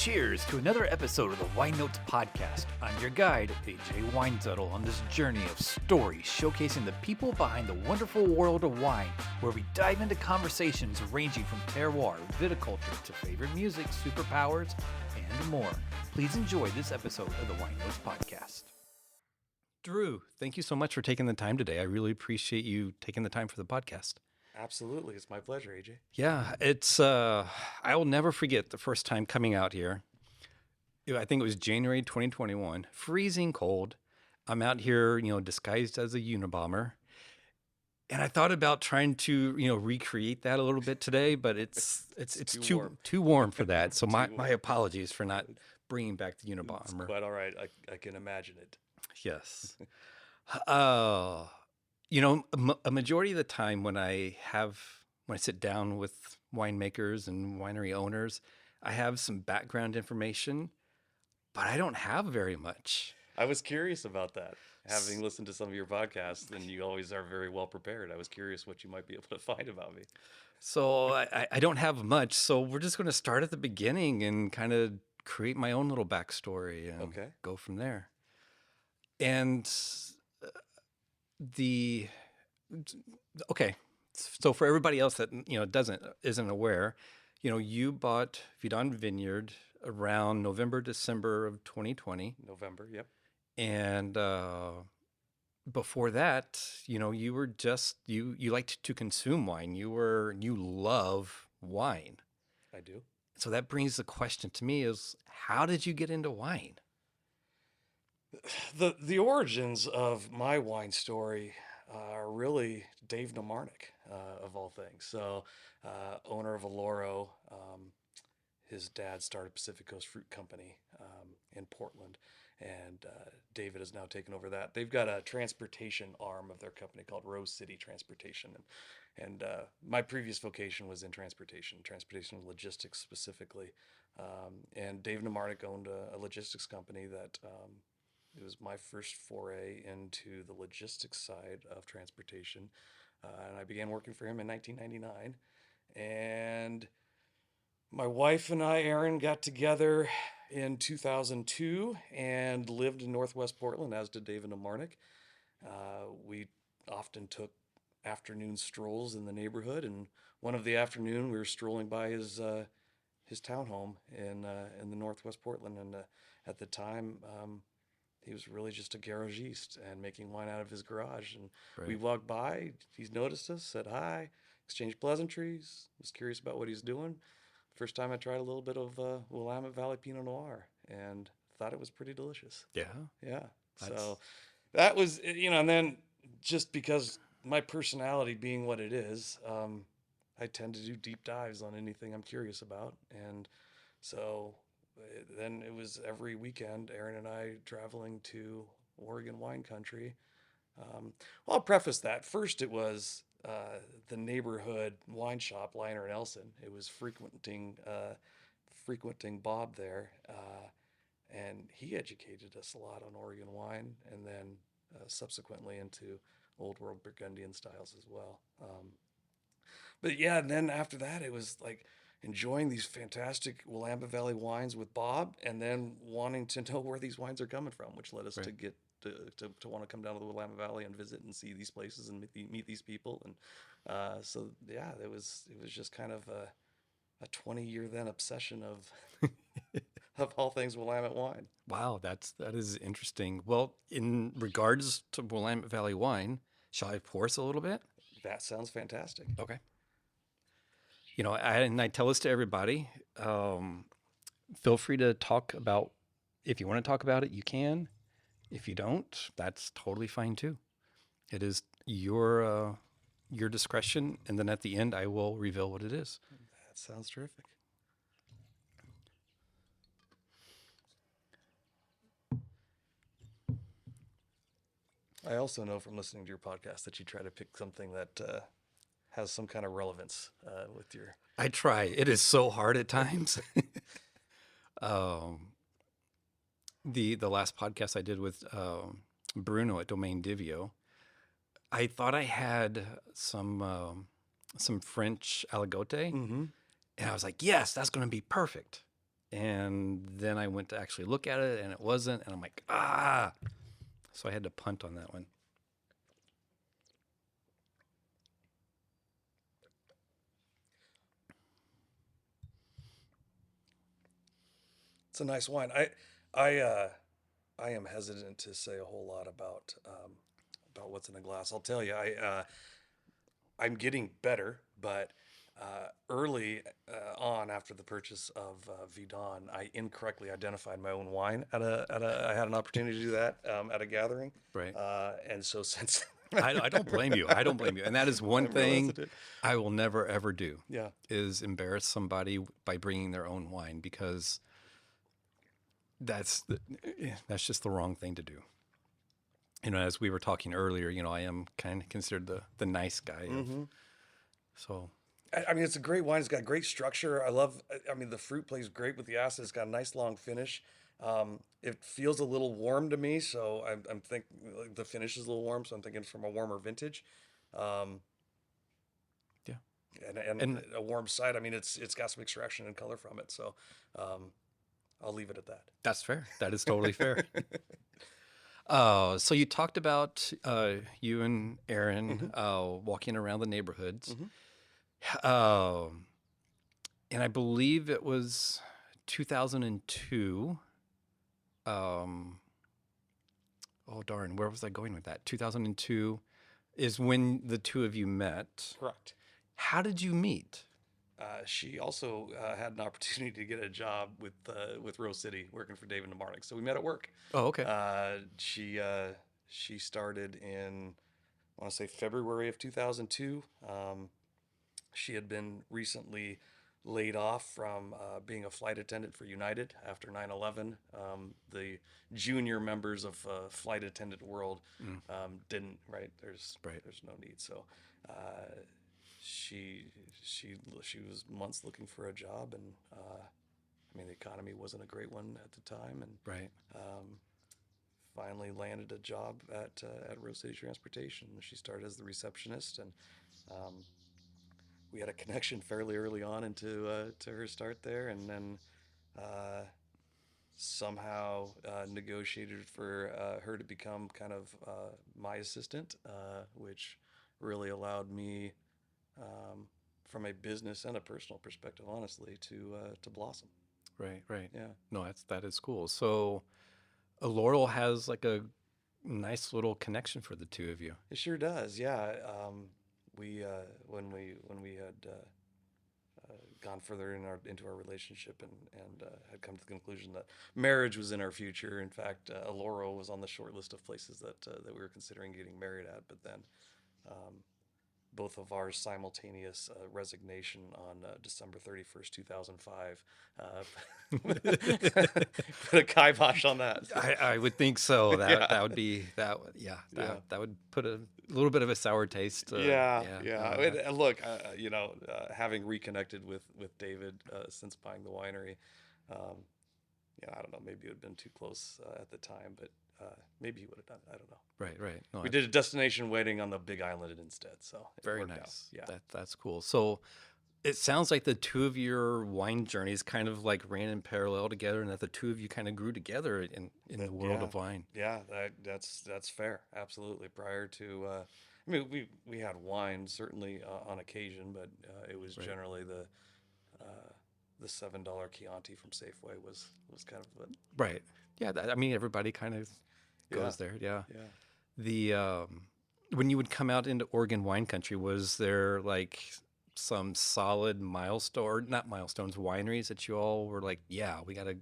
cheers to another episode of the Wine Notes Podcast. I'm your guide, AJ Weinzettel, on this journey of stories showcasing the people behind the wonderful world of wine, where we dive into conversations ranging from terroir, viticulture, to favorite music, superpowers, and more. Please enjoy this episode of the Wine Notes Podcast. Dru, thank you so much for taking the time today. I really appreciate you taking the time for the podcast. Absolutely. It's my pleasure, AJ. Yeah, it's, I will never forget the first time coming out here. I think it was January 2021, freezing cold. I'm out here, disguised as a Unabomber. And I thought about trying to, recreate that a little bit today, but it's too warm for that. So my apologies for not bringing back the Unabomber. It's quite all right. I can imagine it. Yes. A majority of the time when I sit down with winemakers and winery owners, I have some background information, but I don't have very much. I was curious about that. Having listened to some of your podcasts, and you always are very well prepared. I was curious what you might be able to find about me. So I don't have much. So we're just going to start at the beginning and kind of create my own little backstory and go from there. And so for everybody else that isn't aware, you bought Vidon Vineyard around November, December of 2020. November, yep. And before that, you were just you liked to consume wine. You love wine. I do. So that brings the question to me: is how did you get into wine? The origins of my wine story are really Dave Namarnik, of all things. So, owner of Aloro, his dad started Pacific Coast Fruit Company in Portland, and David has now taken over that. They've got a transportation arm of their company called Rose City Transportation, and my previous vocation was in transportation logistics specifically. And Dave Namarnik owned a logistics company that it was my first foray into the logistics side of transportation. And I began working for him in 1999. And my wife and I, Erin, got together in 2002 and lived in Northwest Portland, as did David Namarnik. We often took afternoon strolls in the neighborhood. And one of the afternoon, we were strolling by his townhome in the Northwest Portland. And at the time, he was really just a garagiste and making wine out of his garage. And we walked by, he's noticed us, said hi, exchanged pleasantries, was curious about what he's doing. First time I tried a little bit of Willamette Valley Pinot Noir and thought it was pretty delicious. Yeah. So that was, and then just because my personality being what it is, I tend to do deep dives on anything I'm curious about. And so then it was every weekend, Erin and I traveling to Oregon wine country. Well, I'll preface that. First, it was the neighborhood wine shop, Liner and Elson. It was frequenting Bob there, and he educated us a lot on Oregon wine, and then subsequently into Old World Burgundian styles as well. But yeah, and then after that, it was like enjoying these fantastic Willamette Valley wines with Bob, and then wanting to know where these wines are coming from, which led us to get to want to come down to the Willamette Valley and visit and see these places and meet these people. And so yeah, it was just kind of a 20-year then obsession of of all things Willamette wine. Wow, that is interesting. Well, in regards to Willamette Valley wine, shall I pour us a little bit? That sounds fantastic. Okay. I tell this to everybody. Feel free to talk about, if you want to talk about it, you can. If you don't, that's totally fine too. It is your discretion, and then at the end, I will reveal what it is. That sounds terrific. I also know from listening to your podcast that you try to pick something that has some kind of relevance with your... I try. It is so hard at times. The last podcast I did with Bruno at Domaine Divio, I thought I had some French aligoté, and I was like, yes, that's going to be perfect. And then I went to actually look at it, and it wasn't. And I'm like, ah. So I had to punt on that one. It's a nice wine. I am hesitant to say a whole lot about what's in the glass. I'll tell you, I'm getting better, but early on after the purchase of Vidon, I incorrectly identified my own wine I had an opportunity to do that at a gathering, Right. and so since I don't blame you. I don't blame you. And that is one I'm real thing hesitant. I will never, ever do Yeah, is embarrass somebody by bringing their own wine, because that's just the wrong thing to do. As we were talking earlier, I am kind of considered the nice guy. So, I mean, it's a great wine. It's got great structure. I mean, the fruit plays great with the acid. It's got a nice long finish. It feels a little warm to me, so I'm thinking like, the finish is a little warm, so I'm thinking from a warmer vintage. Um, yeah. and a warm side. I mean, it's got some extraction and color from it, so I'll leave it at that. That's fair. That is totally fair. So you talked about you and Erin walking around the neighborhoods. And I believe it was 2002. Oh, darn. Where was I going with that? 2002 is when the two of you met. Correct. How did you meet? She also had an opportunity to get a job with Rose City, working for David Namarnik. So we met at work. Oh, okay. She started in, I want to say February of 2002. She had been recently laid off from being a flight attendant for United after 9/11. The junior members of flight attendant world didn't, right? There's no need. So she was months looking for a job, and I mean, the economy wasn't a great one at the time, and finally landed a job at Rose City Transportation. She started as the receptionist, and we had a connection fairly early on into to her start there, and then somehow negotiated for her to become kind of my assistant, which really allowed me, from a business and a personal perspective, honestly, to blossom. Right. Yeah. No, that is cool. So Laurel has like a nice little connection for the two of you. It sure does. Yeah. We when we had gone further into our relationship and had come to the conclusion that marriage was in our future. In fact, Laurel was on the short list of places that we were considering getting married at. But then both of our simultaneous resignation on December 31st, 2005 put a kibosh on that. So. I would think so. That would be that would put a little bit of a sour taste. And look, having reconnected with David since buying the winery, I don't know, maybe it would have been too close at the time, but maybe he would have done it. I don't know. Right. No, we did a destination wedding on the Big Island instead, so very worked nice. out. Yeah, that's cool. So it sounds like the two of your wine journeys kind of like ran in parallel together, and that the two of you kind of grew together in the world of wine. Yeah, that's fair. Absolutely. Prior to, I mean, we had wine certainly on occasion, but it was generally the $7 Chianti from Safeway was kind of what. Right. Yeah. I mean, everybody kind of goes there. Yeah. The when you would come out into Oregon wine country, was there like some solid wineries that you all were like, yeah, we gotta.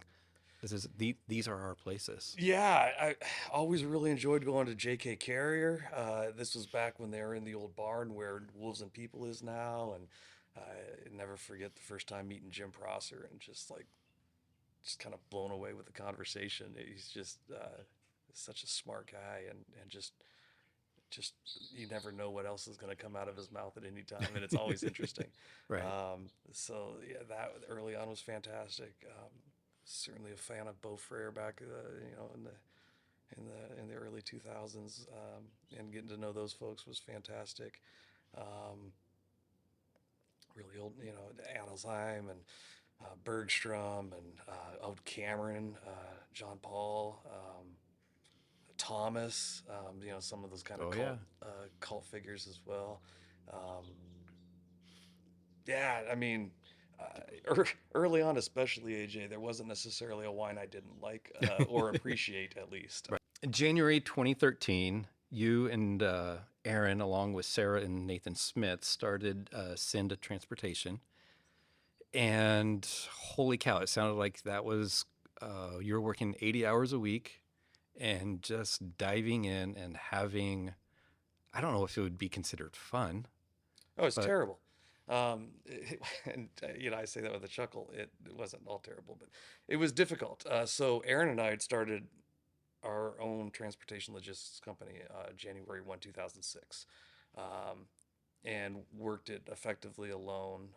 These are our places. Yeah, I always really enjoyed going to J.K. Carrier. This was back when they were in the old barn where Wolves and People is now, and I never forget the first time meeting Jim Prosser and just kind of blown away with the conversation. He's just such a smart guy, and just you never know what else is going to come out of his mouth at any time, and it's always interesting. Right. So yeah, that early on was fantastic. Certainly a fan of Beau Frere back, in the early 2000s, and getting to know those folks was fantastic. Really old, Annalsheim and Bergstrom and Cameron, John Paul, Thomas, some of those kind of Oh yeah. cult figures as well. Um, yeah, I mean, early on, especially AJ, there wasn't necessarily a wine I didn't like or appreciate, at least. Right. In January 2013, you and Erin, along with Sarah and Nathan Smith, started Send Transportation. And holy cow, it sounded like that was you were working 80 hours a week and just diving in and having, I don't know if it would be considered fun, Oh, it's but terrible. And I say that with a chuckle. It wasn't all terrible, but it was difficult. So Aaron and I had started our own transportation logistics company January 1, 2006, um, and worked it effectively alone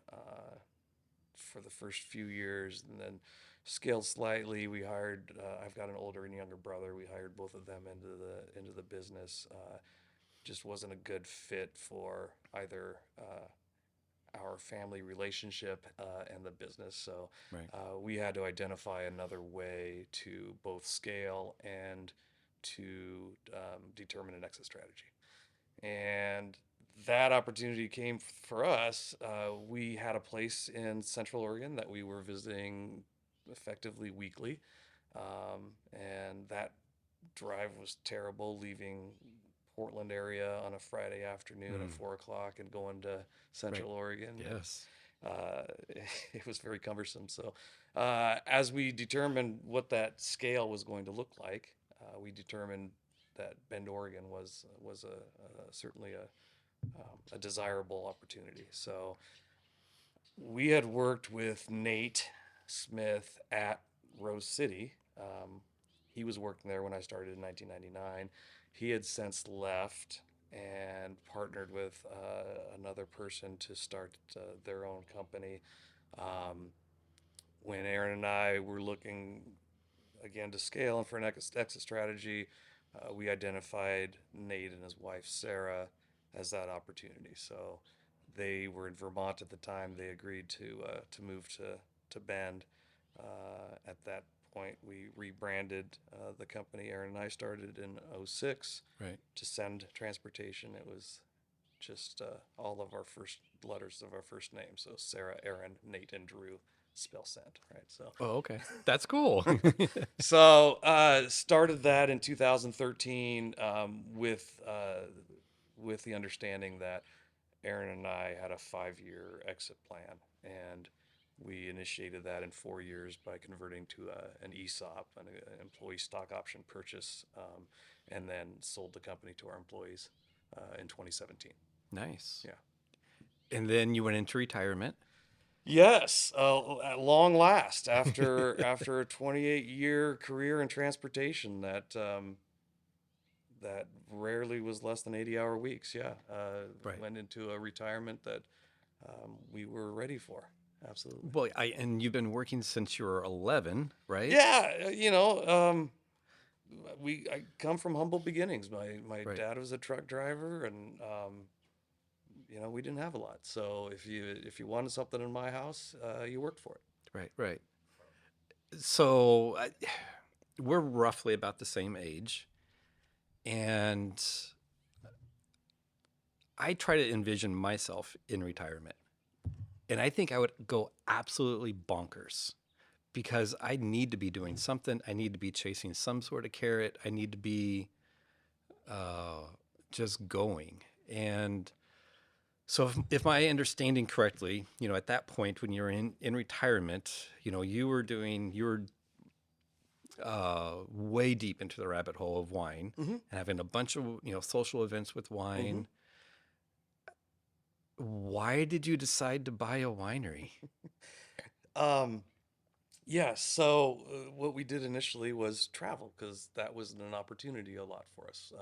for the first few years, and then scaled slightly. We hired. I've got an older and younger brother. We hired both of them into the business. Just wasn't a good fit for either our family relationship and the business. So right. we had to identify another way to both scale and to determine an exit strategy. And that opportunity came for us. We had a place in Central Oregon that we were visiting effectively weekly. And that drive was terrible, leaving Portland area on a Friday afternoon at Mm, 4 o'clock and going to right. Central Oregon. Yes. Uh, it was very cumbersome. So, as we determined what that scale was going to look like, we determined that Bend, Oregon was certainly a desirable opportunity. So, we had worked with Nate Smith at Rose City. He was working there when I started in 1999. He had since left and partnered with another person to start their own company. Um, when Erin and I were looking again to scale and for an exit strategy, we identified Nate and his wife Sarah as that opportunity. So they were in Vermont at the time. They agreed to move to Bend. At that point, we rebranded the company. Erin and I started in '06 Right. to Send Transportation. It was just all of our first letters of our first name. So Sarah, Erin, Nate, and Dru spell Send. Right. So Oh, okay. That's cool. started that in 2013 with the understanding that Erin and I had a 5-year exit plan, and we initiated that in 4 years by converting to an ESOP, an employee stock option purchase, and then sold the company to our employees in 2017. Nice. Yeah. And then you went into retirement. Yes, at long last, after a 28-year career in transportation that rarely was less than 80-hour weeks. Yeah, Right. went into a retirement that we were ready for. Absolutely. Well, and you've been working since you were 11, right? Yeah, I come from humble beginnings. My Right. dad was a truck driver, and we didn't have a lot. So if you wanted something in my house, you worked for it. Right. Right. So we're roughly about the same age. And I try to envision myself in retirement. And I think I would go absolutely bonkers because I need to be doing something. I need to be chasing some sort of carrot. I need to be uh, just going. And so, if my understanding correctly, at that point when you're in retirement, you were way deep into the rabbit hole of wine Mm-hmm. and having a bunch of social events with Mm-hmm. wine. Why did you decide to buy a winery? Um, yeah, so what we did initially was travel because that was an opportunity a lot for us.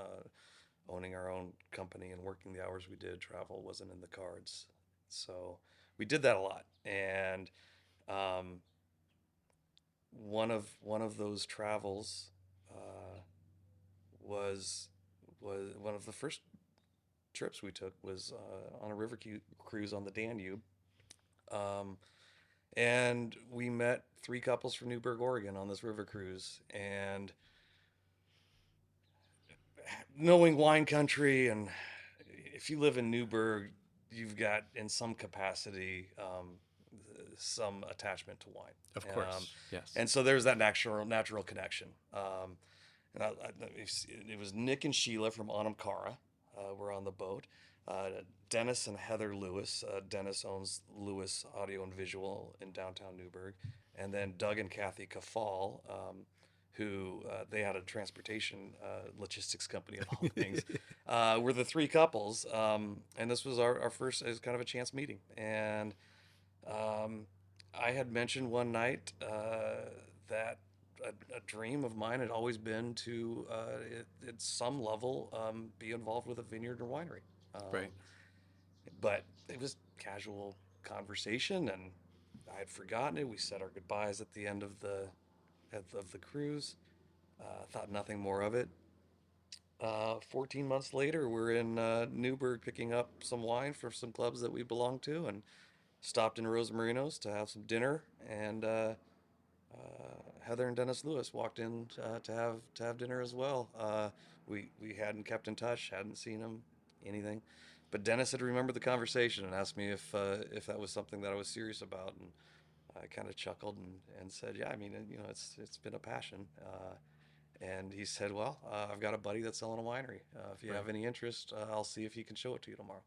Owning our own company and working the hours we did, travel wasn't in the cards. So we did that a lot. And um, one of those travels was one of the first trips we took was on a river cruise on the Danube. Um, And we met 3 couples from Newburgh, Oregon on this river cruise. And knowing wine country, and if you live in Newburgh, you've got in some capacity some attachment to wine. Of course, yes. And so there's that natural connection. And it was Nick and Sheila from Anamkara were on the boat. Dennis and Heather Lewis. Dennis owns Lewis Audio and Visual in downtown Newburgh. And then Doug and Kathy Kafal, who they had a transportation logistics company of all things, were the 3 couples. And this was our first, it was kind of a chance meeting. And I had mentioned one night that a dream of mine had always been to, at some level, be involved with a vineyard or winery. Right. But it was casual conversation, and I had forgotten it. We said our goodbyes at the end of the cruise. Thought nothing more of it. 14 months later, we're in Newburgh picking up some wine for some clubs that we belong to, and stopped in Rosemarino's to have some dinner. And Heather and Dennis Lewis walked in to have dinner as well. We hadn't kept in touch, hadn't seen them, anything. But Dennis had remembered the conversation and asked me if that was something that I was serious about, and I kind of chuckled and said, yeah, I mean, it's been a passion. And he said, well, I've got a buddy that's selling a winery. If you have any interest, I'll see if he can show it to you tomorrow.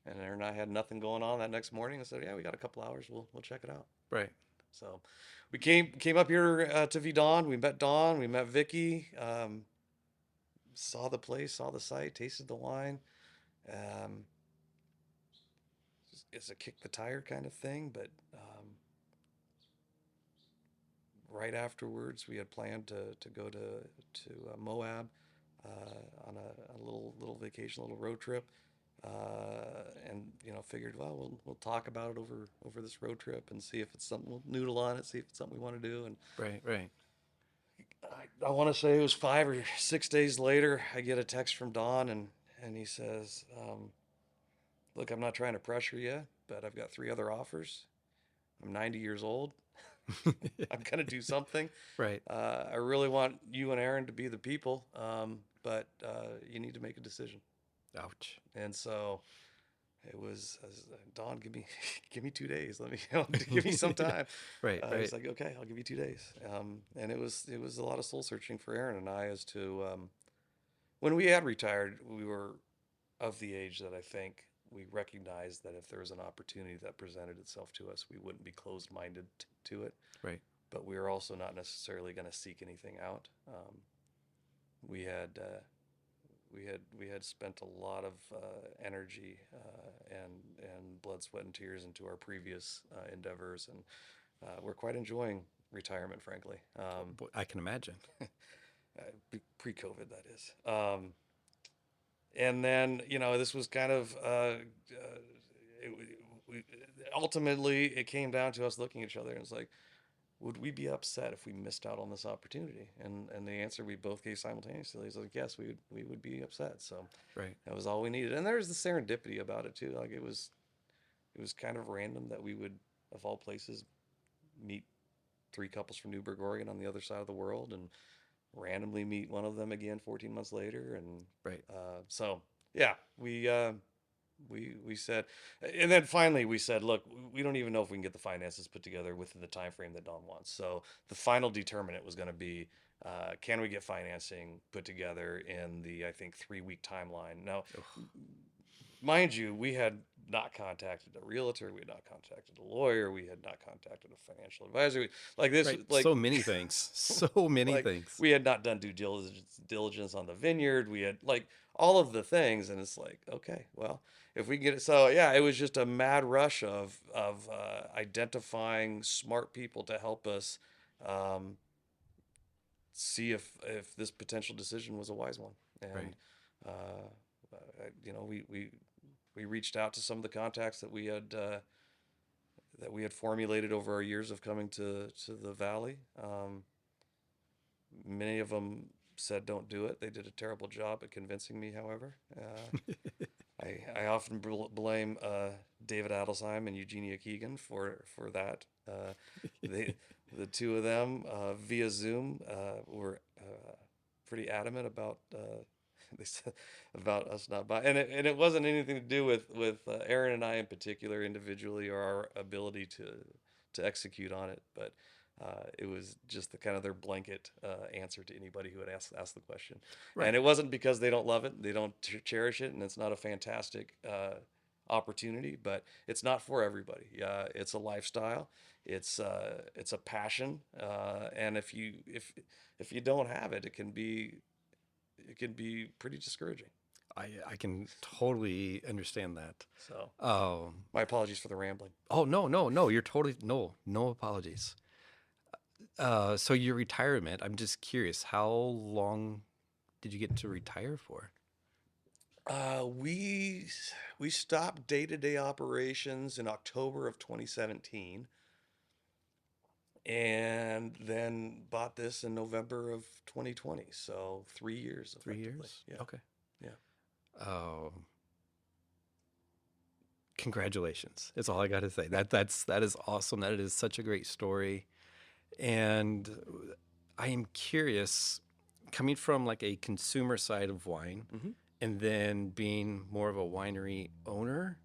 And Erin and I had nothing going on that next morning. I said, yeah, we got a couple hours. We'll check it out. Right. So we came up here to Vidon. We met Dawn. We met Vicky. Saw the place, saw the site, tasted the wine. It's a kick the tire kind of thing, but right afterwards we had planned to go to Moab on a little vacation, a little road trip, and figured, well, we'll talk about it over this road trip and see if it's something, we'll noodle on it, see if it's something we want to do. And right. I want to say it was 5 or 6 days later, I get a text from Don, and he says, look, I'm not trying to pressure you, but I've got 3 other offers. I'm 90 years old. I'm going to do something. Right. I really want you and Erin to be the people, but you need to make a decision. Ouch. And so it was, Don, give me 2 days. Let me give me some time. Right. He's like, okay, I'll give you 2 days. And it was a lot of soul searching for Erin and I as to when we had retired, we were of the age that I think we recognized that if there was an opportunity that presented itself to us, we wouldn't be closed-minded to it. Right. But we were also not necessarily going to seek anything out. We had spent a lot of energy and blood, sweat, and tears into our previous endeavors, and we're quite enjoying retirement, frankly. I can imagine. Pre-COVID, that is. And then, this was kind of, ultimately, it came down to us looking at each other, and it's like, would we be upset if we missed out on this opportunity? And the answer we both gave simultaneously is like, yes, we would be upset. So right. That was all we needed. And there's the serendipity about it too. Like it was kind of random that we would, of all places, meet 3 couples from Newburgh, Oregon on the other side of the world, and randomly meet one of them again 14 months later. And right. So yeah, we said, and then finally we said, look, we don't even know if we can get the finances put together within the time frame that Don wants. So the final determinant was going to be, can we get financing put together in the, I think, 3-week timeline. Now, mind you, we had not contacted a realtor, we had not contacted a lawyer, we had not contacted a financial advisor. Like this, right. like so many things, so many things. We had not done due diligence on the vineyard. We had like all of the things, and it's like, okay, well, if we can get it. So yeah, it was just a mad rush of identifying smart people to help us see if this potential decision was a wise one. And right. We reached out to some of the contacts that we had formulated over our years of coming to the Valley. Many of them said don't do it. They did a terrible job at convincing me, however. I often blame David Adelsheim and Eugenia Keegan for that. They the two of them via Zoom were pretty adamant about they said about us not buying, and it wasn't anything to do with Erin and I in particular individually or our ability to execute on it, but it was just the kind of their blanket answer to anybody who had asked the question. Right. And it wasn't because they don't love it, they don't cherish it, and it's not a fantastic opportunity, but it's not for everybody. It's a lifestyle, it's a passion, and if you don't have it, it can be pretty discouraging. I can totally understand that. So Oh, my apologies for the rambling. oh no, you're totally no apologies. So your retirement, I'm just curious, how long did you get to retire for? We stopped day-to-day operations in October of 2017, and then bought this in November of 2020. So 3 years, 3 years? effectively. Yeah. Okay. Yeah. Oh, congratulations. That's all I got to say. That is awesome. That is such a great story. And I am curious, coming from like a consumer side of wine Mm-hmm. and then being more of a winery owner,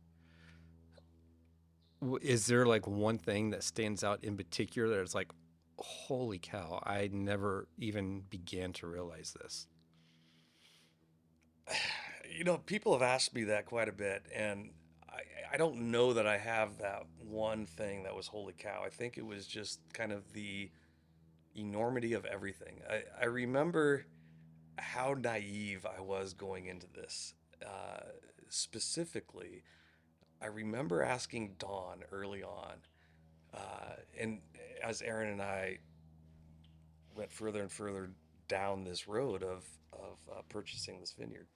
is there like one thing that stands out in particular that is like, holy cow, I never even began to realize this? People have asked me that quite a bit, and I don't know that I have that one thing that was holy cow. I think it was just kind of the enormity of everything. I remember how naive I was going into this. Specifically, I remember asking Dawn early on, and as Erin and I went further and further down this road of purchasing this vineyard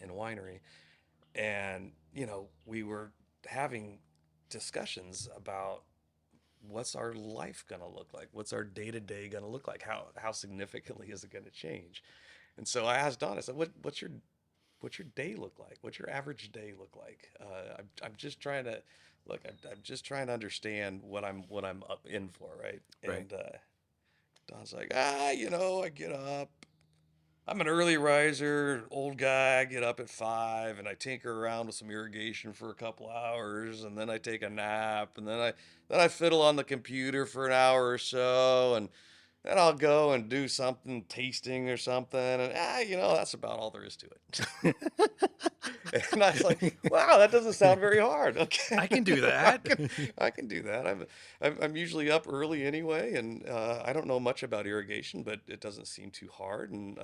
and winery, and we were having discussions about what's our life going to look like, what's our day-to-day going to look like, how significantly is it going to change. And so I asked Dawn, I said, what's your day look like, what's your average day look like? I'm just trying to look, I'm just trying to understand what I'm up in for, right? Right. And Dawn's like, I get up, I'm an early riser, old guy. I get up at 5 and I tinker around with some irrigation for a couple hours, and then I take a nap, and then I fiddle on the computer for an hour or so, and then I'll go and do something tasting or something, and that's about all there is to it. And I was like, wow, that doesn't sound very hard. Okay. I can do I that. can, I can do that. I'm usually up early anyway, and I don't know much about irrigation, but it doesn't seem too hard. And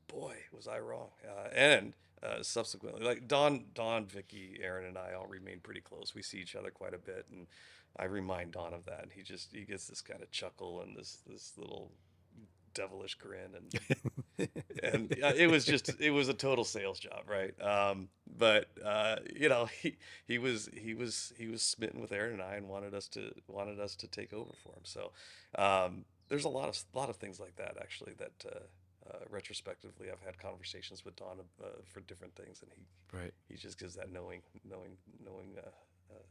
boy, was I wrong. And subsequently, like Dawn, Vicky, Erin, and I all remain pretty close. We see each other quite a bit, and I remind Dawn of that, and he gets this kind of chuckle and this little devilish grin, and it was a total sales job, right? But he was smitten with Erin and I, and wanted us to take over for him. So there's a lot of things like that, actually, that retrospectively I've had conversations with Don for different things, and Right. he just gives that knowing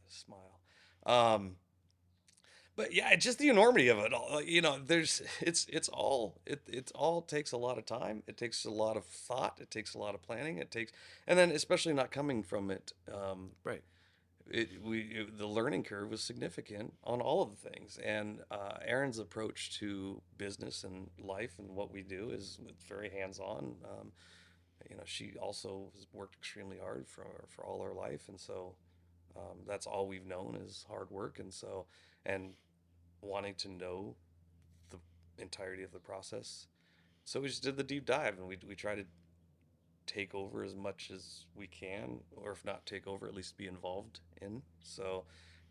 smile. But yeah, just the enormity of it all. It's all takes a lot of time. It takes a lot of thought. It takes a lot of planning. And then especially not coming from it. Right. The learning curve was significant on all of the things. And Erin's approach to business and life and what we do is very hands-on. She also has worked extremely hard for all her life, and so that's all we've known is hard work. And wanting to know the entirety of the process. So we just did the deep dive, and we try to take over as much as we can, or if not take over, at least be involved in. So,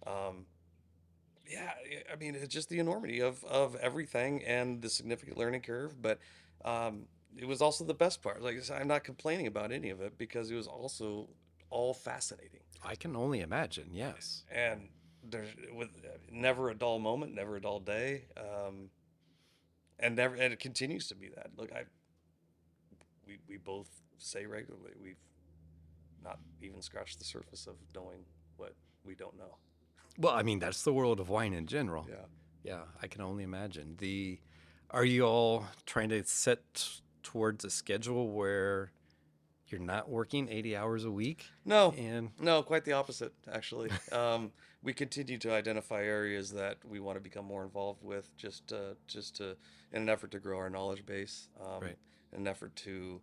yeah, I mean, it's just the enormity of everything and the significant learning curve. But it was also the best part. Like I said, I'm not complaining about any of it because it was also all fascinating. I can only imagine. Yes. And there's never a dull moment, never a dull day, and it continues to be that. Look, we both say regularly, not even scratched the surface of knowing what we don't know. Well, I mean, that's the world of wine in general. Yeah. Yeah, I can only imagine. Are you all trying to set towards a schedule where you're not working 80 hours a week? No, And no, quite the opposite, actually. We continue to identify areas that we want to become more involved with, just to, in an effort to grow our knowledge base, right, in an effort to,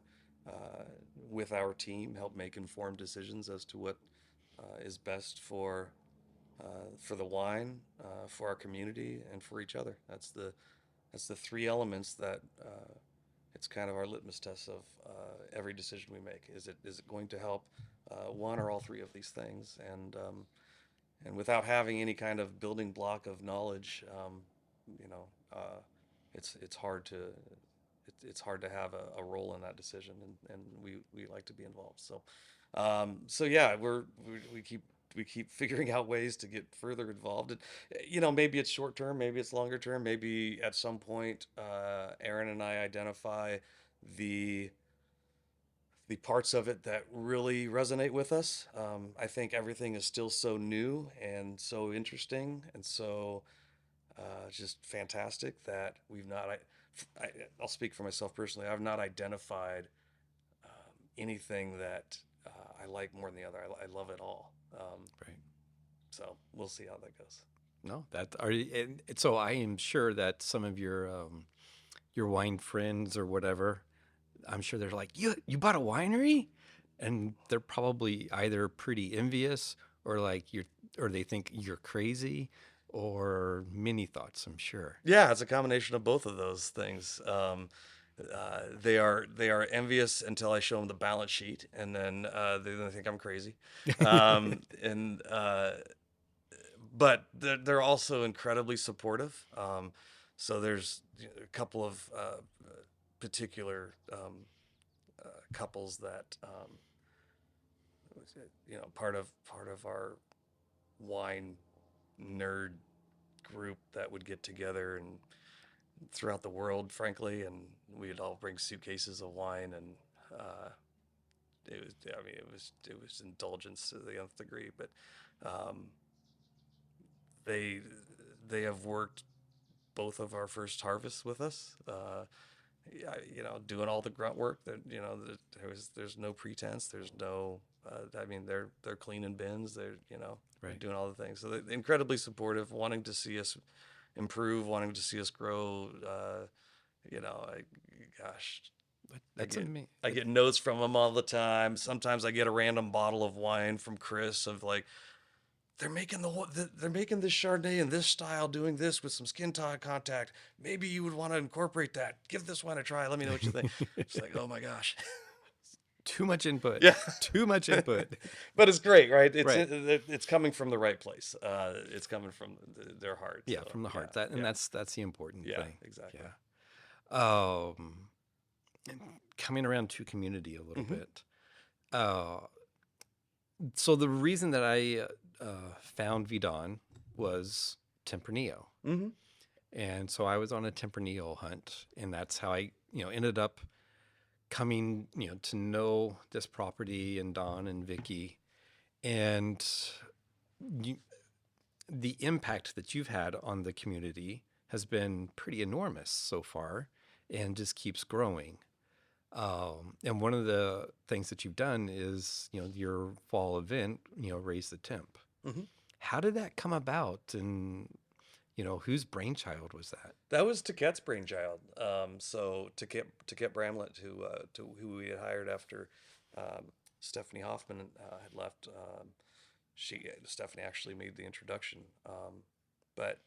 uh, with our team, help make informed decisions as to what is best for the wine, for our community, and for each other. That's the three elements that it's kind of our litmus test of every decision we make. Is it going to help one or all three of these things? And without having any kind of building block of knowledge, you know, it's hard to it's hard to have a role in that decision, and we like to be involved. So yeah, we keep figuring out ways to get further involved. And, maybe it's short term, maybe it's longer term, maybe at some point, Erin and I identify the the parts of it that really resonate with us. I think everything is still so new and so interesting and so just fantastic that we've not. I'll speak for myself personally. I've not identified anything that I like more than the other. I love it all. right. So we'll see how that goes. No, that are and so I am sure that some of your wine friends or whatever, I'm sure they're like, you bought a winery, and they're probably either pretty envious or like or they think you're crazy, or many thoughts. I'm sure. Yeah, it's a combination of both of those things. They are envious until I show them the balance sheet, and then they think I'm crazy. And But they're also incredibly supportive. So there's a couple of particular couples that part of our wine nerd group that would get together and throughout the world, frankly, and we'd all bring suitcases of wine, and it was indulgence to the nth degree. But um, they they have worked both of our first harvests with us. Yeah, doing all the grunt work. That there's no pretense. There's no. They're cleaning bins. They're Right. doing all the things. So they're incredibly supportive, wanting to see us improve, wanting to see us grow. Gosh, That's amazing. I get notes from them all the time. Sometimes I get a random bottle of wine from Chris of like, they're making this Chardonnay in this style, doing this with some skin contact. Maybe you would want to incorporate that. Give this wine a try. Let me know what you think. It's like, oh my gosh. Too much input. Yeah. Too much input. But it's great, right? Right. It's coming from the right place. It's coming from their heart. Yeah, So, from the heart. yeah, That's the important yeah, thing. exactly. Yeah. And coming around to community a little bit. So the reason that I found Vidon was Tempranillo. Mm-hmm. And so I was on a Tempranillo hunt, and that's how I, ended up coming, to know this property and Don and Vicky, and the impact that you've had on the community has been pretty enormous so far, and just keeps growing. And one of the things that you've done is, your fall event, Raise the Temp. Mm-hmm. How did that come about, and whose brainchild was that? That was Taket's brainchild. So Taket Bramlett, who we had hired after Stephanie Hoffman had left. Stephanie actually made the introduction, but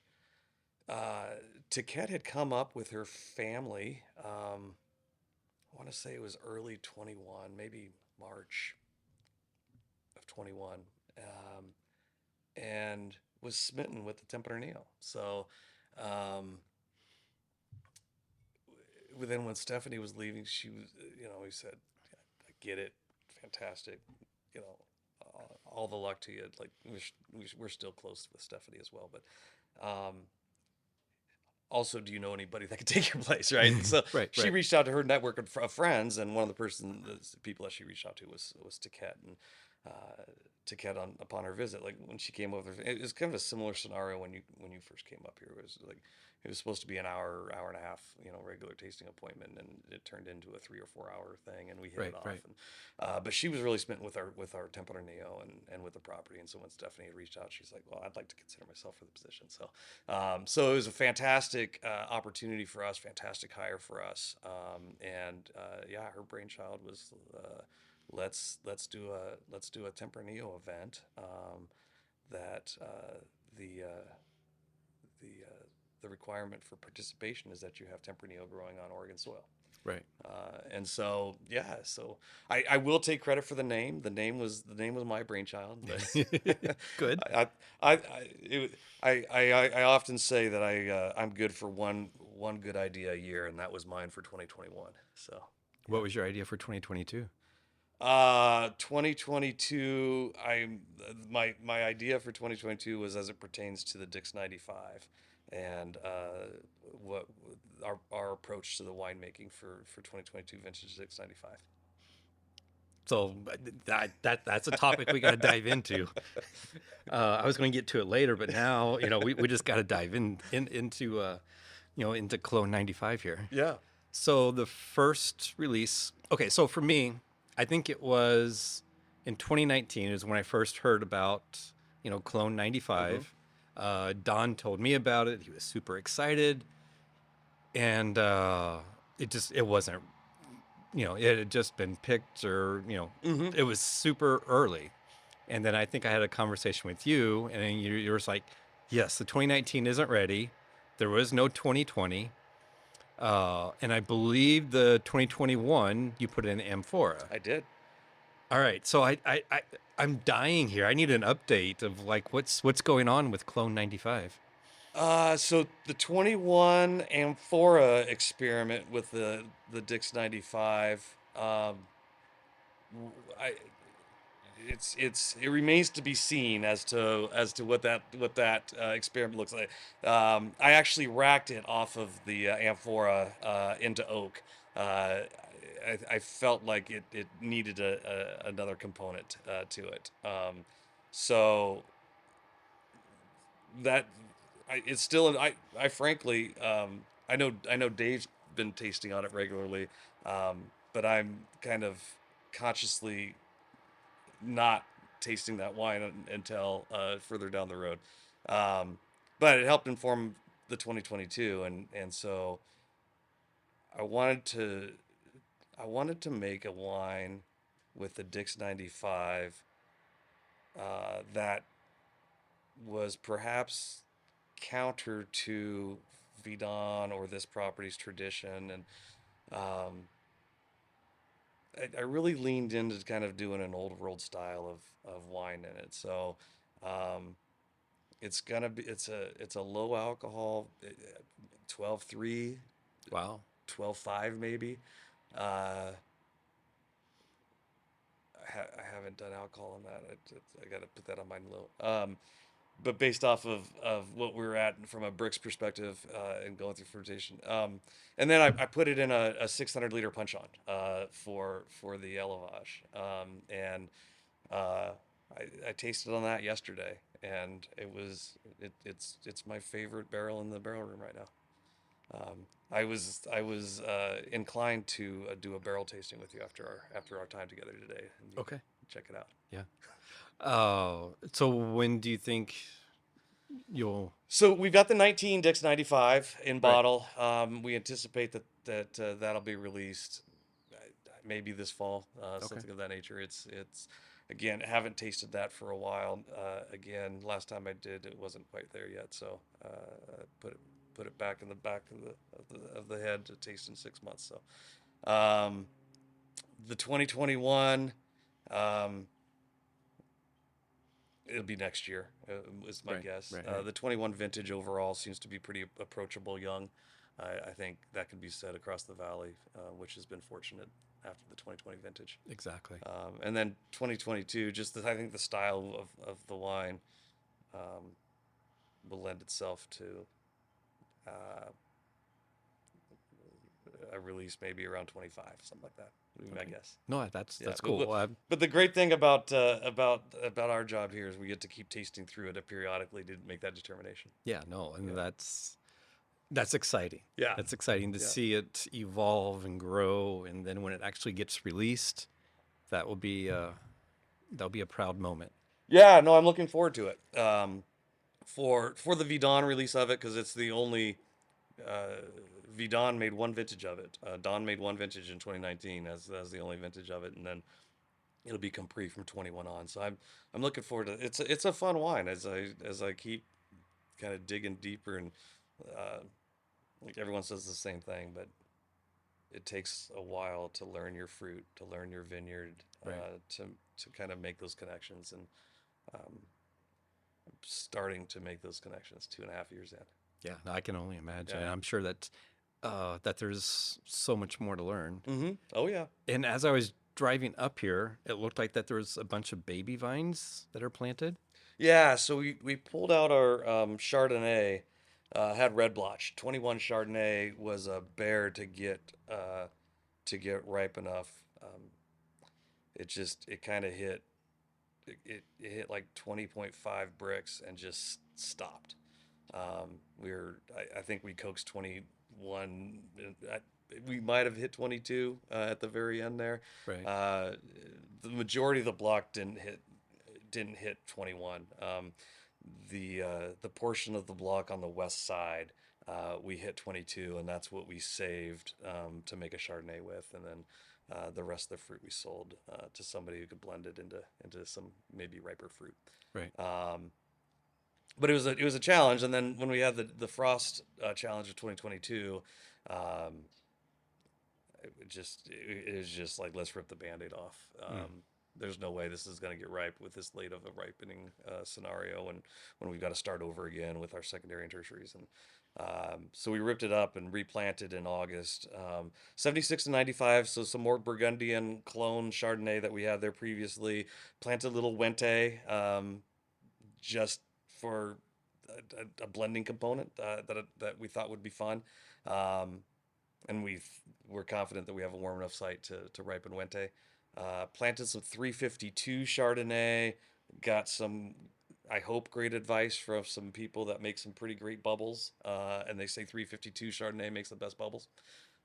Taket had come up with her family. I want to say it was early 21, maybe March of 21, and was smitten with the Tempranillo. So then when Stephanie was leaving, she was, he said, I get it, fantastic, all the luck to you. Like we're still close with Stephanie as well, but also, do you know anybody that could take your place, right? And so Right, she right. reached out to her network of friends, and one of the people that she reached out to was Taquette, and Taquette upon her visit, like when she came over, it was kind of a similar scenario when you first came up here. It was like it was supposed to be an hour and a half, regular tasting appointment, and it turned into a 3 or 4 hour thing, and we hit it off. Right. And but she was really smitten with our Tempranillo and with the property. And so when Stephanie had reached out, she's like, "Well, I'd like to consider myself for the position." So it was a fantastic opportunity for us, fantastic hire for us, and yeah, her brainchild was let's do a Tempranillo event that the the the requirement for participation is that you have Tempranillo growing on Oregon soil. Right. And so, yeah, so I will take credit for the name. The name was my brainchild. But Good. I often say that I'm good for one good idea a year, and that was mine for 2021. So, What was your idea for 2022? 2022. My idea for 2022 was as it pertains to the Dix 95, and what our approach to the winemaking for 2022 vintage Dix 95. So that's a topic we got to dive into. I was going to get to it later, but now we just got to dive into into Clone 95 here. Yeah. So the first release, okay, so for me, I think it was in 2019 is when I first heard about, Clone 95. Don told me about it. He was super excited. And it wasn't, it had just been picked or, it was super early. And then I think I had a conversation with you, and then you were like, yes, the 2019 isn't ready. There was no 2020. And I believe the 2021 you put in Amphora. I did. All right, so I'm dying here. I need an update of like what's going on with Clone 95. So the 21 Amphora experiment with the Dix 95, it remains to be seen as to what that experiment looks like. I actually racked it off of the Amphora into oak. I felt like it needed another component to it. So that it's still I frankly I know Dave's been tasting on it regularly, but I'm kind of consciously not tasting that wine until further down the road. But it helped inform the 2022, and so I wanted to make a wine with the Dix 95 that was perhaps counter to Vidon or this property's tradition, and I really leaned into kind of doing an old world style of wine in it. So it's a low alcohol, 12.3, Wow. 12.5 maybe. I haven't done alcohol on that. I got to put that on mine low. But based off of what we were at from a bricks perspective and going through fermentation. And then I put it in a 600 liter punch on for the élevage. And I tasted on that yesterday, and it's my favorite barrel in the barrel room right now. I was inclined to do a barrel tasting with you after our time together today. And Okay. check it out. Yeah. So when do you think you'll? So we've got the 19 Dix 95 in Right. bottle. We anticipate that'll be released maybe this fall, something of that nature. It's again, haven't tasted that for a while. Again, last time I did, it wasn't quite there yet. So put it back in the back of the head to taste in 6 months. So the 2021. It'll be next year, is my guess. Right. The 21 vintage overall seems to be pretty approachable young. I think that can be said across the valley, which has been fortunate after the 2020 vintage. Exactly. And then 2022, I think the style of the wine will lend itself to I released maybe around 25, something like that. Would be my guess. No, that's Yeah, cool. but the great thing about our job here is we get to keep tasting through it periodically to make that determination. Yeah, no, and Yeah. that's exciting. Yeah. That's exciting to Yeah. see it evolve and grow, and then when it actually gets released, that will be that'll be a proud moment. Yeah, no, I'm looking forward to it. For the Vidon release of it, because it's the only Vidon made one vintage of it. Don made one vintage in 2019 as the only vintage of it, and then it'll be Compris from 21 on. So I'm looking forward to it. It's a fun wine as I keep kind of digging deeper, and like everyone says the same thing, but it takes a while to learn your fruit, to learn your vineyard, Right. To kind of make those connections, and I'm starting to make those connections 2.5 years in. Yeah, no, I can only imagine. Yeah. And I'm sure that that there's so much more to learn. Mm-hmm. Oh yeah. And as I was driving up here, it looked like that there was a bunch of baby vines that are planted. Yeah, so we pulled out our Chardonnay, had red blotch. 21 Chardonnay was a bear to get ripe enough. It kind of hit it hit like 20.5 bricks and just stopped. I think we coaxed 21. We might have hit 22 at the very end there. Right. The majority of the block didn't hit 21. The portion of the block on the west side, we hit 22, and that's what we saved to make a Chardonnay with, and then the rest of the fruit we sold to somebody who could blend it into some maybe riper fruit. Right. But it was a challenge, and then when we had the frost challenge of 2022, it was just like, let's rip the Band-Aid off. There's no way this is going to get ripe with this late of a ripening scenario, and when we've got to start over again with our secondary and tertiaries. And so we ripped it up and replanted in August. 76 and 95, so some more Burgundian clone Chardonnay that we had there previously. Planted a little Wente, just for a blending component that we thought would be fun. And we're confident that we have a warm enough site to ripen Wente. Planted some 352 Chardonnay, got some, I hope, great advice from some people that make some pretty great bubbles, and they say 352 Chardonnay makes the best bubbles.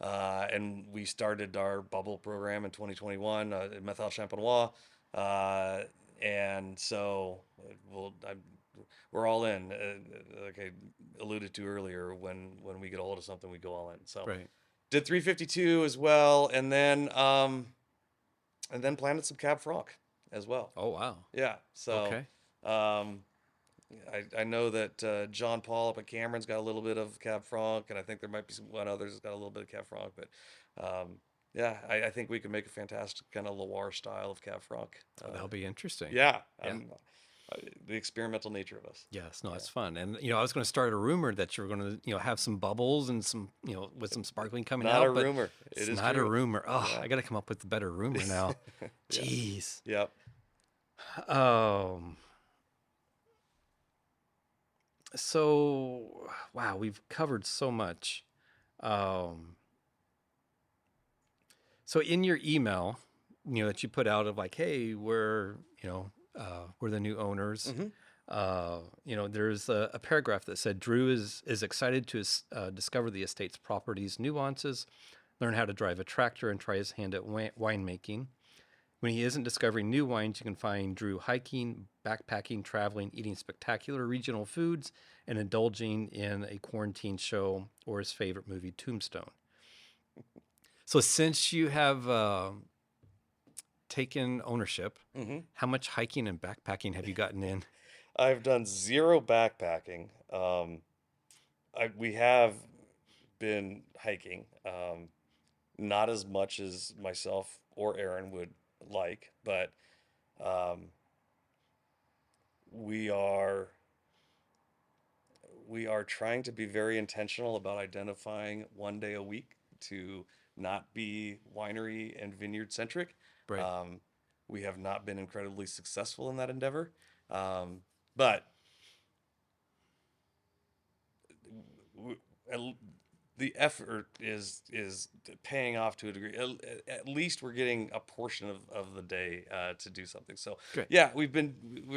And we started our bubble program in 2021 in Methyl Champenois, and so we're all in. Like I alluded to earlier, when we get a hold of something, we go all in. So Right. did 352 as well, and then planted some Cab Franc as well. Oh, wow. Yeah. So Okay. I know that John Paul up at Cameron's got a little bit of Cab Franc, and I think there might be one others that's got a little bit of Cab Franc, but yeah, I think we could make a fantastic kind of Loire style of Cab Franc. That'll be interesting. Yeah. Yeah. The experimental nature of us. Yes, no, it's fun. And, I was going to start a rumor that you were going to, have some bubbles and some, with some sparkling coming Not out. a but rumor. It's It is not true. a rumor. Oh, Yeah. I got to come up with a better rumor now. Jeez. Yep. So, wow, we've covered so much. So in your email, that you put out of like, hey, we're the new owners. There's a paragraph that said Dru is excited to discover the estate's properties, nuances, learn how to drive a tractor, and try his hand at winemaking. When he isn't discovering new wines, you can find Dru hiking, backpacking, traveling, eating spectacular regional foods, and indulging in a quarantine show or his favorite movie, Tombstone. So since you have taken ownership, how much hiking and backpacking have you gotten in? I've done zero backpacking. We have been hiking, not as much as myself or Erin would like, but we are trying to be very intentional about identifying one day a week to not be winery and vineyard centric. Right. We have not been incredibly successful in that endeavor. But the effort is paying off to a degree. At least we're getting a portion of the day to do something. So Great. yeah, we're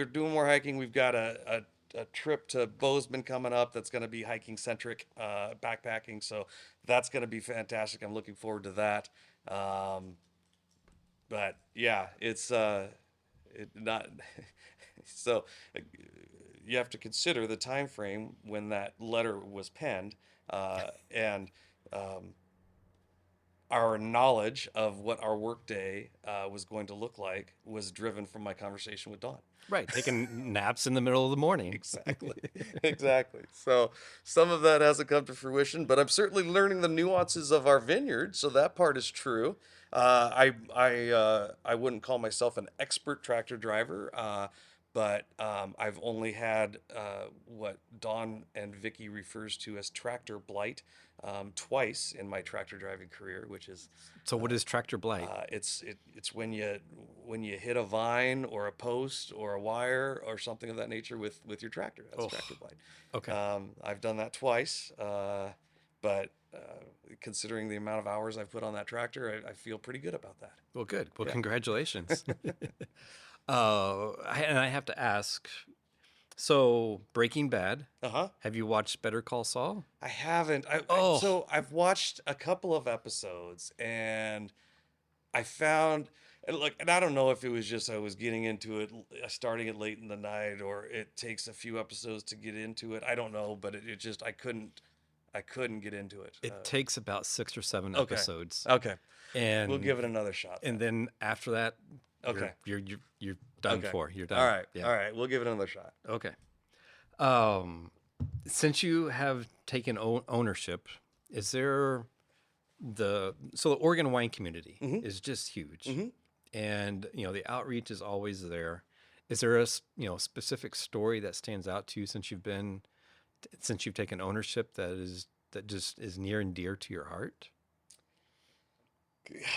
doing more hiking. We've got a trip to Bozeman coming up that's going to be hiking centric, backpacking. So that's going to be fantastic. I'm looking forward to that. But yeah, it's not so you have to consider the time frame when that letter was penned, and um, our knowledge of what our workday was going to look like was driven from my conversation with Dawn. Right. Taking naps in the middle of the morning. Exactly. Exactly. So some of that hasn't come to fruition, but I'm certainly learning the nuances of our vineyard. So that part is true. I wouldn't call myself an expert tractor driver, but I've only had what Dawn and Vicky refers to as tractor blight twice in my tractor driving career, which is So what is tractor blight? it's when you hit a vine or a post or a wire or something of that nature with your tractor. That's Oh, tractor blight. okay. I've done that twice, but considering the amount of hours I've put on that tractor, I feel pretty good about that. Well, good. Well, Yeah. congratulations. And I have to ask, so Breaking Bad, Uh-huh. have you watched Better Call Saul? I haven't. Oh. So I've watched a couple of episodes and I found, and I don't know if it was just I was getting into it, starting it late in the night, or it takes a few episodes to get into it. I don't know, but it just I couldn't get into it. It takes about 6 or 7 Okay. episodes. Okay. And We'll give it another shot. and then after that, Okay. you're done Okay. for. You're done. All right. Yeah. All right. We'll give it another shot. Okay. Since you have taken ownership, is there the Oregon wine community is just huge, and the outreach is always there. Is there a specific story that stands out to you since you've taken ownership that just is near and dear to your heart?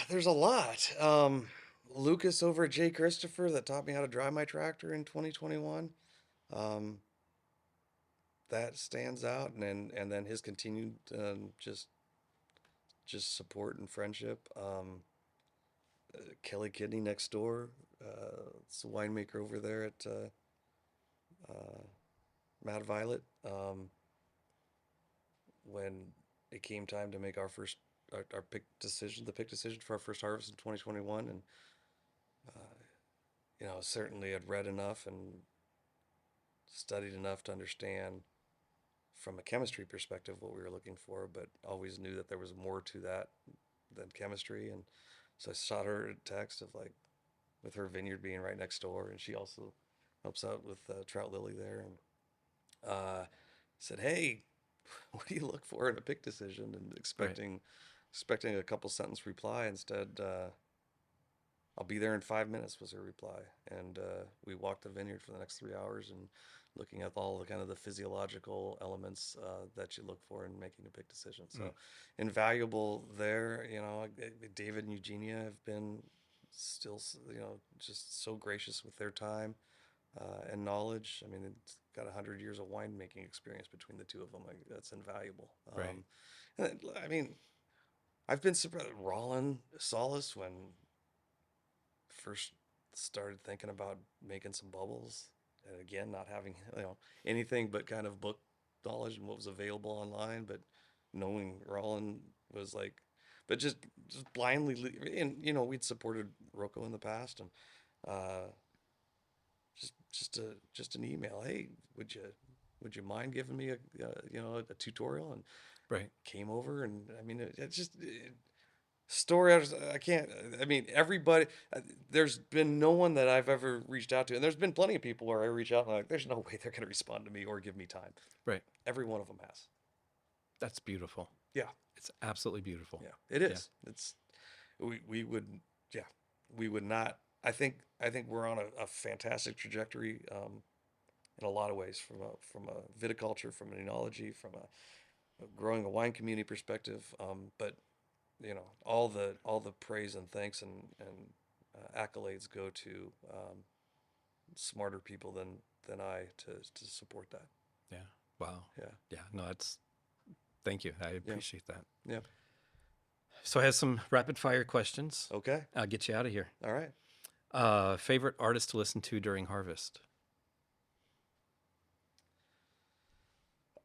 There's a lot. Lucas over at J. Christopher that taught me how to drive my tractor in 2021. That stands out, and then his continued just support and friendship. Kelly Kidney next door, it's a winemaker over there at Mad Violet. When it came time to make our pick decision, the pick decision for our first harvest in 2021, and certainly had read enough and studied enough to understand from a chemistry perspective what we were looking for, but always knew that there was more to that than chemistry. And so I shot her a text of with her vineyard being right next door, and she also helps out with Trout Lily there, and said, "Hey, what do you look for in a pick decision?" And expecting a couple sentence reply. Instead, "I'll be there in 5 minutes" was her reply, and we walked the vineyard for the next 3 hours and looking at all the kind of the physiological elements that you look for in making a pick decision. So invaluable there. David and Eugenia have been still, just so gracious with their time and knowledge. I mean, it's got 100 years of winemaking experience between the two of them. That's invaluable. Right. And I mean, I've been surprised. Rollin Solace, when first started thinking about making some bubbles, and again, not having anything but kind of book knowledge and what was available online, but knowing Rollin was but just blindly, and we'd supported Rocco in the past, and just an email, "Hey, would you mind giving me a tutorial?" And Right. came over, and I mean, it's just story. I can't. I mean, everybody. There's been no one that I've ever reached out to, and there's been plenty of people where I reach out and I'm there's no way they're going to respond to me or give me time. Right. Every one of them has. That's beautiful. Yeah. It's absolutely beautiful. Yeah, it is. Yeah. It's we would we would not. I think we're on a fantastic trajectory in a lot of ways from a viticulture, from an enology, from a growing a wine community perspective. But all the praise and thanks and accolades go to smarter people than I to support that. Yeah. Wow. Yeah. Yeah. No, Thank you. I Yeah. appreciate that. Yeah. So I have some rapid fire questions. Okay. I'll get you out of here. All right. Favorite artist to listen to during harvest?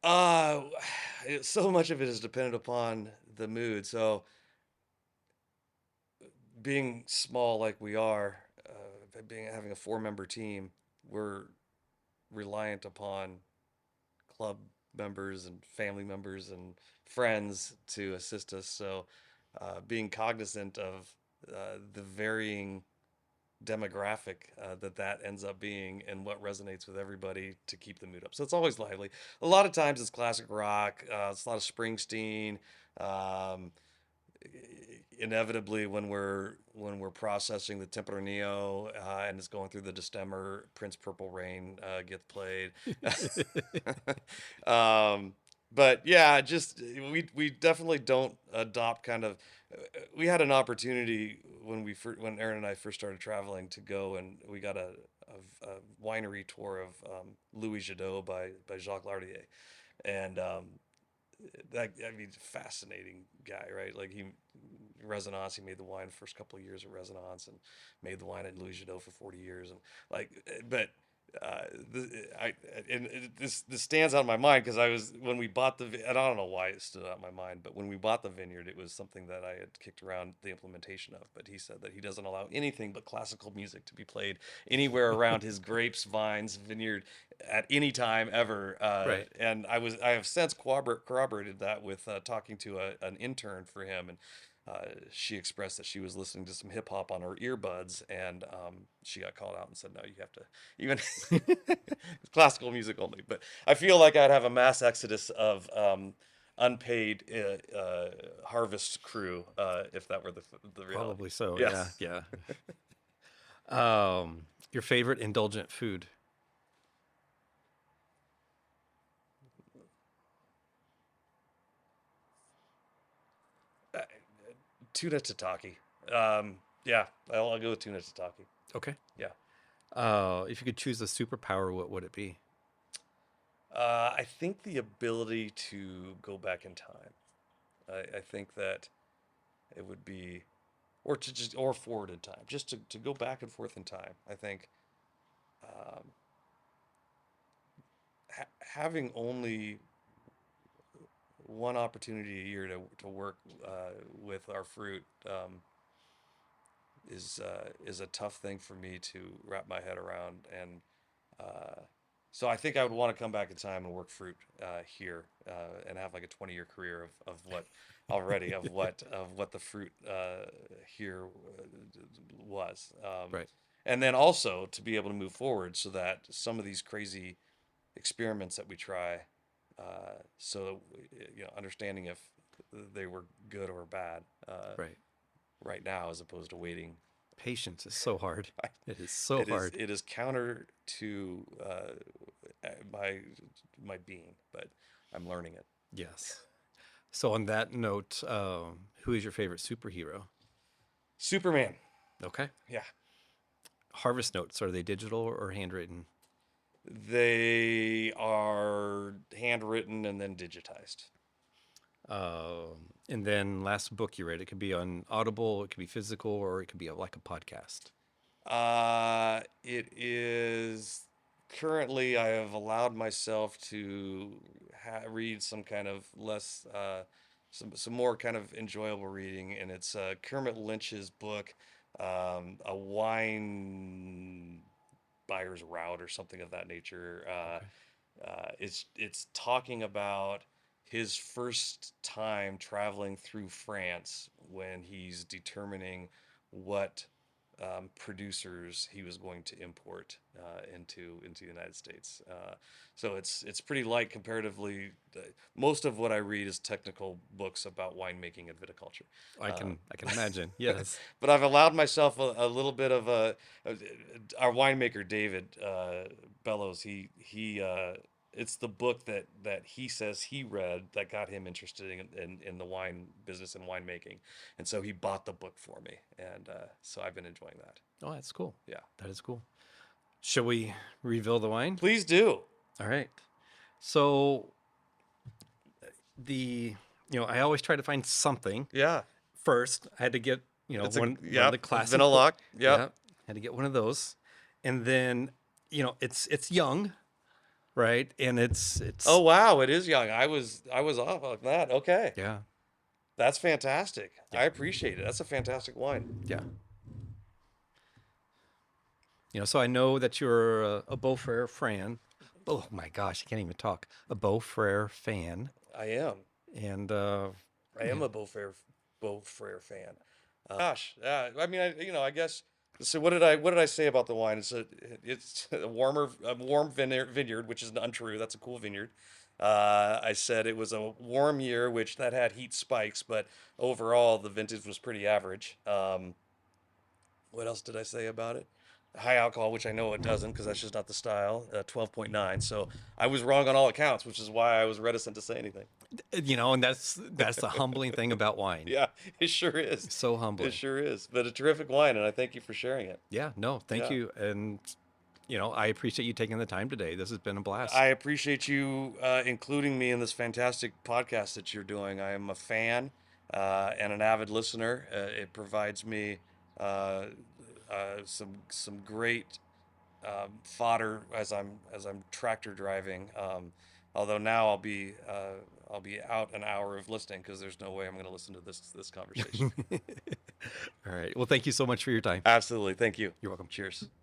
Uh, so much of it is dependent upon the mood. So being small like we are, having a 4-member team, we're reliant upon club members and family members and friends to assist us. So being cognizant of the varying demographic that ends up being and what resonates with everybody to keep the mood up. So it's always lively. A lot of times it's classic rock. It's a lot of Springsteen. Um, Inevitably, when we're processing the Tempranillo and it's going through the destemmer, Prince Purple Rain gets played. um, but yeah, just we definitely don't adopt kind of. We had an opportunity when Erin and I first started traveling to go, and we got a winery tour of Louis Jadot by Jacques Lardier, and fascinating guy, right? Like Resonance, he made the wine the first couple of years at Resonance, and made the wine at Louis Jadot for 40 years, and but uh, this stands out in my mind because when we bought and I don't know why it stood out in my mind, but when we bought the vineyard, it was something that I had kicked around the implementation of. But he said that he doesn't allow anything but classical music to be played anywhere around his grapes, vines, vineyard at any time ever. Right. And I have since corroborated that with talking to an intern for him, and she expressed that she was listening to some hip hop on her earbuds, and she got called out and said, "No, you have to even classical music only." But I feel like I'd have a mass exodus of unpaid harvest crew if that were the reality. Probably so. Yes. Yeah. Your favorite indulgent food? Tuna tataki. Yeah, I'll go with tuna tataki. Okay. Yeah. If you could choose a superpower, what would it be? I think the ability to go back in time. I think that it would be, or forward in time, just to go back and forth in time. I think um, having only one opportunity a year to work with our fruit is a tough thing for me to wrap my head around, and uh, so I think I would want to come back in time and work fruit here and have like a 20-year career of what already of what the fruit here was, Right. and then also to be able to move forward so that some of these crazy experiments that we try, so understanding if they were good or bad Right. right now as opposed to waiting. Patience is so hard. It is so hard. It is counter to my being, but I'm learning it. Yes. So on that note, who is your favorite superhero? Superman. Okay. Yeah. Harvest notes, are they digital or handwritten? They are handwritten and then digitized. And then last book you read, it could be on Audible, it could be physical, or it could be like a podcast. It is currently, I have allowed myself to read some kind of less, some more kind of enjoyable reading, and it's Kermit Lynch's book, A Wine Buyer's Route or something of that nature. It's talking about his first time traveling through France when he's determining what producers he was going to import into the United States. So it's pretty light comparatively. Most of what I read is technical books about winemaking and viticulture. I can imagine. Yes. But I've allowed myself a little bit of our winemaker David Bellows. He it's the book that he says he read that got him interested in the wine business and winemaking, and so he bought the book for me, and so I've been enjoying that. Oh, that's cool. Yeah, That is cool. Shall we reveal the wine? please do. All right. So I always try to find something. Yeah. First, I had to get, one of the classic. Vanilla. Yep. Yeah, had to get one of those. And then, it's young, right? And it's Oh wow, it is young. I was off on that. Okay. yeah, That's fantastic. I appreciate it. That's a fantastic wine. yeah. So I know that you're a Beaufrere fan. Oh my gosh, I can't even talk. A Beaufrere fan. I am. And I am a Beaufrere fan. I mean, I guess. So what did I say about the wine? It's a warm vineyard, which is untrue. That's a cool vineyard. I said it was a warm year, which that had heat spikes, but overall the vintage was pretty average. What else did I say about it? High alcohol, which I know it doesn't, because that's just not the style. 12.9. So I was wrong on all accounts, which is why I was reticent to say anything. and that's the humbling thing about wine. Yeah, it sure is. So humbling. It sure is. But a terrific wine, and I thank you for sharing it. Yeah, no, thank you. And, I appreciate you taking the time today. This has been a blast. I appreciate you including me in this fantastic podcast that you're doing. I am a fan and an avid listener. It provides me some great fodder as I'm tractor driving. Although now I'll be out an hour of listening, because there's no way I'm going to listen to this conversation. All right. Well, thank you so much for your time. Absolutely. Thank you. You're welcome. Cheers.